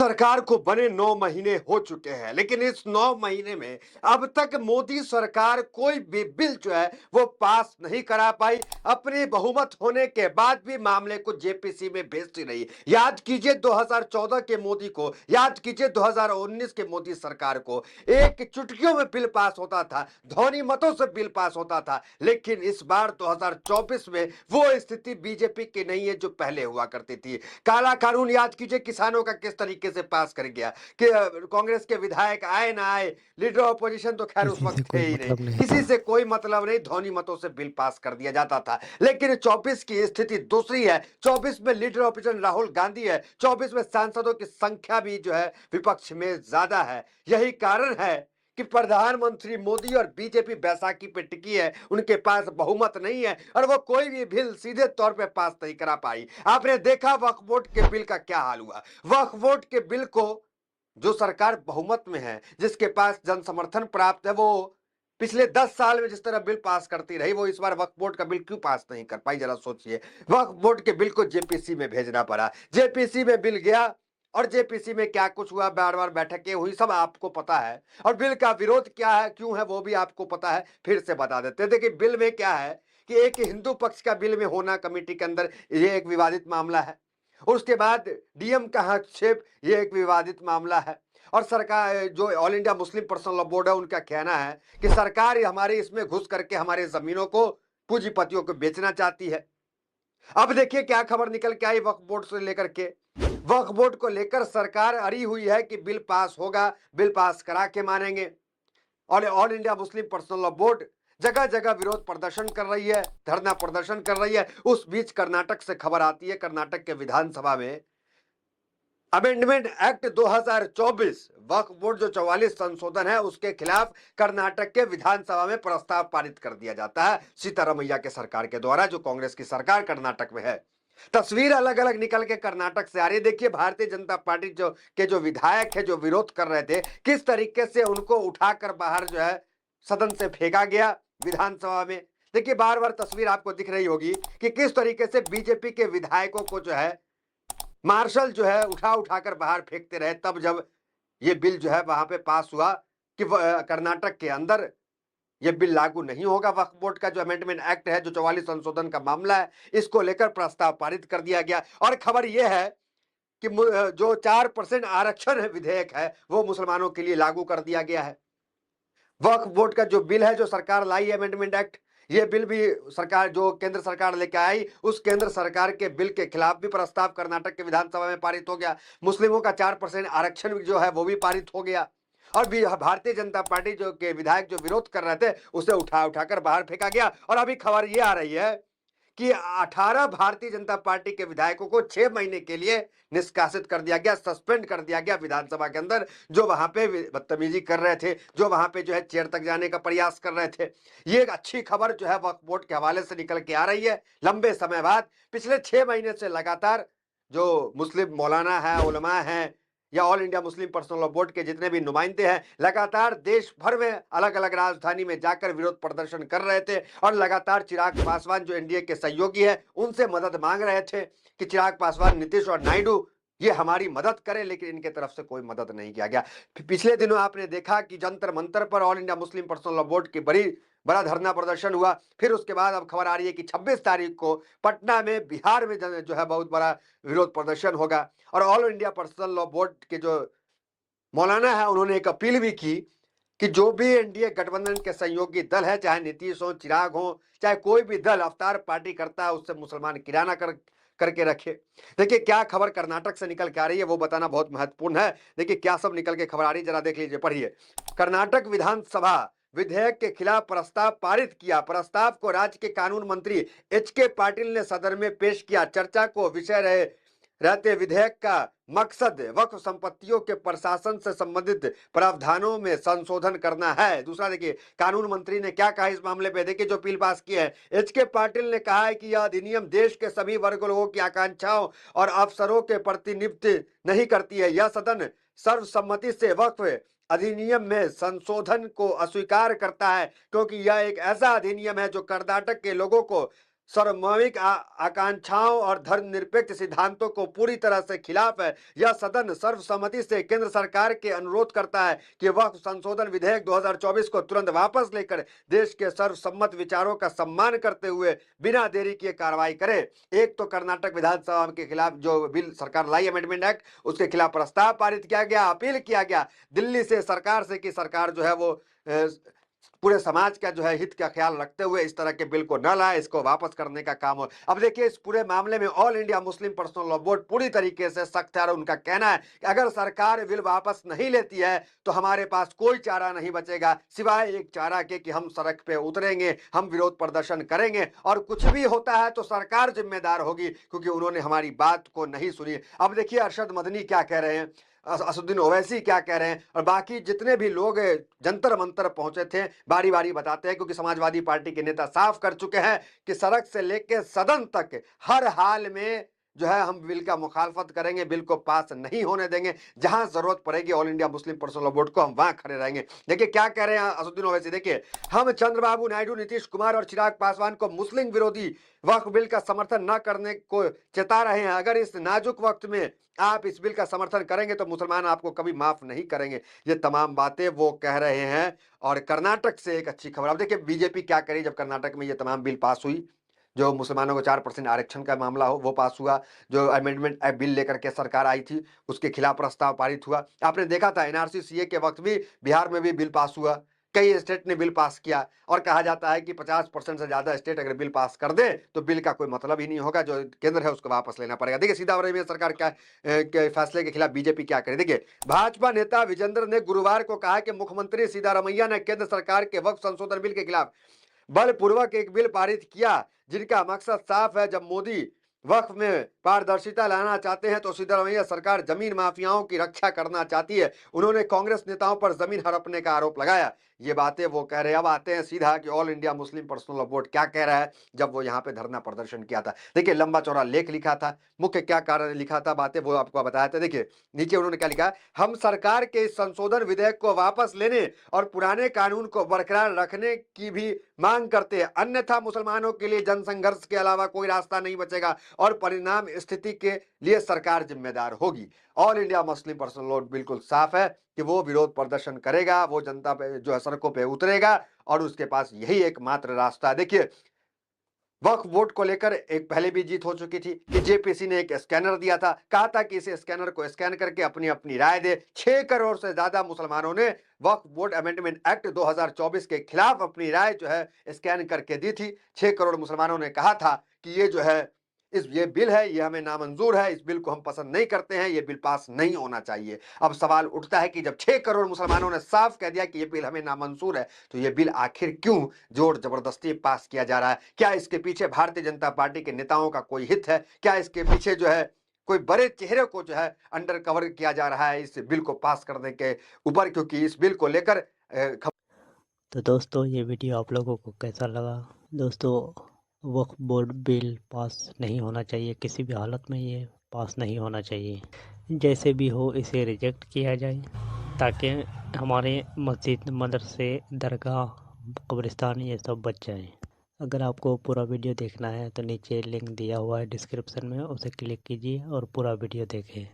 सरकार को बने 9 महीने हो चुके हैं, लेकिन इस 9 महीने में अब तक मोदी सरकार कोई भी बिल जो है वो पास नहीं करा पाई। अपने बहुमत होने के बाद भी मामले को जेपीसी में भेजती रही। याद कीजिए 2014 के मोदी को, याद कीजिए 2019 के मोदी सरकार को। एक चुटकियों में बिल पास होता था, ध्वनि मतों से बिल पास होता था। लेकिन इस बार 2024 में वो स्थिति बीजेपी की नहीं है जो पहले हुआ करती थी। काला कानून याद कीजिए किसानों का किस तरीके से पास कर गया कि कांग्रेस के विधायक आए ना आए, लीडर ऑपोजिशन तो खैर उस किसी से वक्त थे कोई ही नहीं, मतलब नहीं किसी था। से कोई मतलब नहीं, ध्वनि मतों से बिल पास कर दिया जाता था। लेकिन 24 की स्थिति दूसरी है। 24 में लीडर ऑपोजिशन राहुल गांधी है, 24 में सांसदों की संख्या भी जो है विपक्ष में ज्यादा है। यही कारण है कि प्रधानमंत्री मोदी और बीजेपी बैसाखी पे टिकी है, उनके पास बहुमत नहीं है और वो कोई भी बिल सीधे तौर पे पास नहीं करा पाई। आपने देखा वक्फ बोर्ड के बिल का क्या हाल हुआ। वक्फ बोर्ड के बिल को जो सरकार बहुमत में है, जिसके पास जन समर्थन प्राप्त है, वो पिछले 10 साल में जिस तरह बिल पास करती रही, वो इस बार वक्फ बोर्ड का बिल क्यों पास नहीं कर पाई, जरा सोचिए। वक्फ बोर्ड के बिल को जेपीसी में भेजना पड़ा, जेपीसी में बिल गया और जेपीसी में क्या कुछ हुआ, बार बार बैठकें हुई, सब आपको पता है। और बिल का विरोध क्या है, क्यों है, वो भी आपको पता है। फिर से बता देते हैं। देखिए बिल में क्या है कि एक हिंदू पक्ष का बिल में होना कमेटी के अंदर, ये एक विवादित मामला है। उसके बाद डीएम का हस्तक्षेप, ये एक विवादित मामला है। और सरकार जो all India Muslim personal law board है, उनका कहना है कि सरकार हमारे इसमें घुस करके हमारे जमीनों को पूंजीपतियों को बेचना चाहती है। अब देखिए क्या खबर निकल के आई वक्फ बोर्ड से लेकर के। वक्फ बोर्ड को लेकर सरकार अड़ी हुई है कि बिल पास होगा, बिल पास करा के मानेंगे। और all India Muslim personal law board जगह जगह विरोध प्रदर्शन कर रही है, धरना प्रदर्शन कर रही है। उस बीच कर्नाटक से खबर आती है, कर्नाटक के विधानसभा में अमेंडमेंट एक्ट 2024 वक्फ बोर्ड जो 44 संशोधन है, उसके खिलाफ कर्नाटक के विधानसभा में प्रस्ताव पारित कर दिया जाता है सीतारमैया के सरकार के द्वारा, जो कांग्रेस की सरकार कर्नाटक में है। तस्वीर अलग अलग निकल के कर्नाटक से आ रही है। देखिए भारतीय जनता पार्टी जो विधायक है, जो विरोध कर रहे थे, किस तरीके से उनको उठाकर बाहर जो है सदन से फेंका गया विधानसभा में। देखिए बार बार तस्वीर आपको दिख रही होगी कि किस तरीके से बीजेपी के विधायकों को जो है मार्शल जो है उठा उठाकर बाहर फेंकते रहे, तब जब ये बिल जो है वहां पे पास हुआ कि कर्नाटक के अंदर ये बिल लागू नहीं होगा। वक्फ बोर्ड का जो अमेंडमेंट एक्ट है, जो 44 संशोधन का मामला है, इसको लेकर प्रस्ताव पारित कर दिया गया। और खबर यह है कि जो 4% आरक्षण है विधेयक है, वो मुसलमानों के लिए लागू कर दिया गया है। वक्फ बोर्ड का जो बिल है, जो सरकार लाई अमेंडमेंट एक्ट, ये बिल भी सरकार जो केंद्र सरकार लेकर आई, उस केंद्र सरकार के बिल के खिलाफ भी प्रस्ताव कर्नाटक के विधानसभा में पारित हो गया। मुस्लिमों का 4% आरक्षण जो है वो भी पारित हो गया। और भी भारतीय जनता पार्टी जो के विधायक जो विरोध कर रहे थे, उसे उठा उठाकर बाहर फेंका गया। और अभी खबर ये आ रही है कि 18 भारतीय जनता पार्टी के विधायकों को 6 महीने के लिए निष्कासित कर दिया गया, सस्पेंड कर दिया गया विधानसभा के अंदर, जो वहां पे बदतमीजी कर रहे थे, जो वहां पे जो है चेयर तक जाने का प्रयास कर रहे थे। ये एक अच्छी खबर जो है वक्फ बोर्ड के हवाले से निकल के आ रही है। लंबे समय बाद, पिछले 6 महीने से लगातार जो मुस्लिम मौलाना है, उलमा है, या all India Muslim personal law board के जितने भी नुमाइंदे हैं, लगातार देश भर में अलग अलग राजधानी में जाकर विरोध प्रदर्शन कर रहे थे। और लगातार चिराग पासवान जो एनडीए के सहयोगी है, उनसे मदद मांग रहे थे कि चिराग पासवान, नीतीश और नायडू ये हमारी मदद करें, लेकिन इनके तरफ से कोई मदद नहीं किया गया। पिछले दिनों आपने देखा कि जंतर मंतर पर all India Muslim personal law board की बड़ा धरना प्रदर्शन हुआ। फिर उसके बाद अब खबर आ रही है कि 26 तारीख को पटना में, बिहार में जो है बहुत बड़ा विरोध प्रदर्शन होगा। और all India personal law board के जो मौलाना है, उन्होंने एक अपील भी की कि जो भी एनडीए गठबंधन के सहयोगी दल है, चाहे नीतीश हो, चिराग हो, चाहे कोई भी दल अवतार पार्टी करता है, उससे मुसलमान किराना करके रखे। देखिए क्या खबर कर्नाटक से निकल के आ रही है, वो बताना बहुत महत्वपूर्ण है। देखिए क्या सब निकल के खबर आ रही है, जरा देख लीजिए, पढ़िए। कर्नाटक विधानसभा विधेयक के खिलाफ प्रस्ताव पारित किया। प्रस्ताव को राज्य के कानून मंत्री एच के पाटिल ने सदन में पेश किया। चर्चा को विषय रहते विधेयक का मकसद वक्फ संपत्तियों के प्रशासन से संबंधित प्रावधानों में संशोधन करना है। दूसरा देखिए कानून मंत्री ने क्या कहा इस मामले पे, देखिए जो बिल पास किए हैं। एच के पाटिल ने कहा है कि यह अधिनियम देश के सभी वर्ग लोगों की आकांक्षाओं और अवसरों के प्रतिनिधित्व नहीं करती है। यह सदन सर्वसम्मति से वक्फ अधिनियम में संशोधन को अस्वीकार करता है, क्योंकि यह एक ऐसा अधिनियम है जो कर्नाटक के लोगों को सार्वभौमिक आकांक्षाओं और धर्मनिरपेक्ष सिद्धांतों को पूरी तरह से खिलाफ है। यह सदन सर्वसम्मति से केंद्र सरकार के अनुरोध करता है कि वक्फ संशोधन विधेयक 2024 को तुरंत वापस लेकर देश के सर्वसम्मत विचारों का सम्मान करते हुए बिना देरी किए कार्रवाई करे। एक तो कर्नाटक विधानसभा के खिलाफ जो बिल सरकार लाई, अमेंडमेंट एक्ट, उसके खिलाफ प्रस्ताव पारित किया गया, अपील किया गया दिल्ली से सरकार से कि सरकार जो है वो पूरे समाज का जो है हित का ख्याल रखते हुए इस तरह के बिल को न लाए, इसको वापस करने का काम हो। अब देखिए, इस पूरे मामले में all India Muslim personal law board पूरी तरीके से सख्त है और उनका कहना है कि अगर सरकार बिल वापस नहीं लेती है तो हमारे पास कोई चारा नहीं बचेगा सिवाय एक चारा के कि हम सड़क पे उतरेंगे, हम विरोध प्रदर्शन करेंगे और कुछ भी होता है तो सरकार जिम्मेदार होगी क्योंकि उन्होंने हमारी बात को नहीं सुनी। अब देखिए अरशद मदनी क्या कह रहे हैं, असदुद्दीन ओवैसी क्या कह रहे हैं और बाकी जितने भी लोग जंतर मंतर पहुंचे थे, बारी बारी बताते हैं क्योंकि समाजवादी पार्टी के नेता साफ कर चुके हैं कि सड़क से लेकर सदन तक हर हाल में जो है हम बिल का मुखालफत करेंगे, बिल को पास नहीं होने देंगे। जहां जरूरत पड़ेगी all India Muslim personal law board को, हम वहां खड़े रहेंगे। देखिए क्या कह रहे हैं असदुद्दीन ओवैसी, देखिए, हम चंद्रबाबू नायडू, नीतीश कुमार और चिराग पासवान को मुस्लिम विरोधी वक्फ बिल का समर्थन न करने को चेता रहे हैं। अगर इस नाजुक वक्त में आप इस बिल का समर्थन करेंगे तो मुसलमान आपको कभी माफ नहीं करेंगे। ये तमाम बातें वो कह रहे हैं। और कर्नाटक से एक अच्छी खबर, अब देखिए बीजेपी क्या करी जब कर्नाटक में ये तमाम बिल पास हुई, जो मुसलमानों को 4% आरक्षण का मामला हो वो पास हुआ, जो अमेंडमेंट बिल लेकर के सरकार आई थी उसके खिलाफ प्रस्ताव पारित हुआ। आपने देखा था एनआरसी सीए के वक्त भी बिहार में भी बिल पास हुआ, कई स्टेट ने बिल पास किया और कहा जाता है कि 50% से ज्यादा स्टेट अगर बिल पास कर दे तो बिल का कोई मतलब ही नहीं होगा, जो केंद्र है उसको वापस लेना पड़ेगा। देखिए सीतामढ़ी में सरकार के फैसले के खिलाफ बीजेपी क्या करे, देखिए भाजपा नेता विजेंद्र ने गुरुवार को कहा कि मुख्यमंत्री सिद्धारमैया ने केंद्र सरकार के वक्फ संशोधन बिल के खिलाफ बलपूर्वक एक बिल पारित किया जिनका मकसद साफ है। जब मोदी वक्फ में पारदर्शिता लाना चाहते हैं तो सिद्धारमैया सरकार जमीन माफियाओं की रक्षा करना चाहती है। उन्होंने कांग्रेस नेताओं पर जमीन हड़पने का आरोप लगाया। ये बातें वो कह रहे हैं। अब आते हैं सीधा कि all India Muslim personal law board क्या कह रहा है जब वो यहाँ पे धरना प्रदर्शन किया था। देखिए लंबा चौड़ा लेख लिखा था, मुख्य क्या कारण लिखा था, बातें वो आपको बताया था। देखिए नीचे उन्होंने क्या लिखा, हम सरकार के इस संशोधन विधेयक को वापस लेने और पुराने कानून को बरकरार रखने की भी मांग करते हैं, अन्यथा मुसलमानों के लिए जनसंघर्ष के अलावा कोई रास्ता नहीं बचेगा और परिणाम स्थिति के लिए सरकार जिम्मेदार होगी। All India Muslim personal law बिल्कुल साफ है कि वो विरोध प्रदर्शन करेगा, वो जनता पे जो है सड़कों पे उतरेगा और उसके पास यही एकमात्र रास्ता है। देखिए वक्फ बोर्ड को लेकर एक पहले भी जीत हो चुकी थी कि जेपीसी ने एक स्कैनर दिया था, कहा था कि इस स्कैनर को स्कैन करके अपनी अपनी राय दे। 6 करोड़ से ज्यादा मुसलमानों ने वक्फ बोर्ड अमेंडमेंट एक्ट 2024 के खिलाफ अपनी राय जो है स्कैन करके दी थी। 6 करोड़ मुसलमानों ने कहा था कि ये जो है ये बिल है, ये हमें नामंजूर है, इस बिल को हम पसंद नहीं करते हैं, ये बिल पास नहीं होना चाहिए। अब सवाल उठता है कि जब 6 करोड़ मुसलमानों ने साफ कह दिया कि ये बिल हमें नामंजूर है तो ये बिल आखिर क्यों जोर जबरदस्ती पास किया जा रहा है? क्या इसके पीछे भारतीय जनता पार्टी के नेताओं का कोई हित है? क्या इसके पीछे जो है कोई बड़े चेहरे को जो है अंडर कवर किया जा रहा है इस बिल को पास करने के ऊपर? क्योंकि इस बिल को लेकर तो दोस्तों ये वीडियो आप लोगों को कैसा लगा? दोस्तों वक्फ बोर्ड बिल पास नहीं होना चाहिए, किसी भी हालत में ये पास नहीं होना चाहिए। जैसे भी हो इसे रिजेक्ट किया जाए ताकि हमारे मस्जिद, मदरसे, दरगाह, कब्रिस्तान ये सब बच जाए। अगर आपको पूरा वीडियो देखना है तो नीचे लिंक दिया हुआ है डिस्क्रिप्शन में, उसे क्लिक कीजिए और पूरा वीडियो देखें।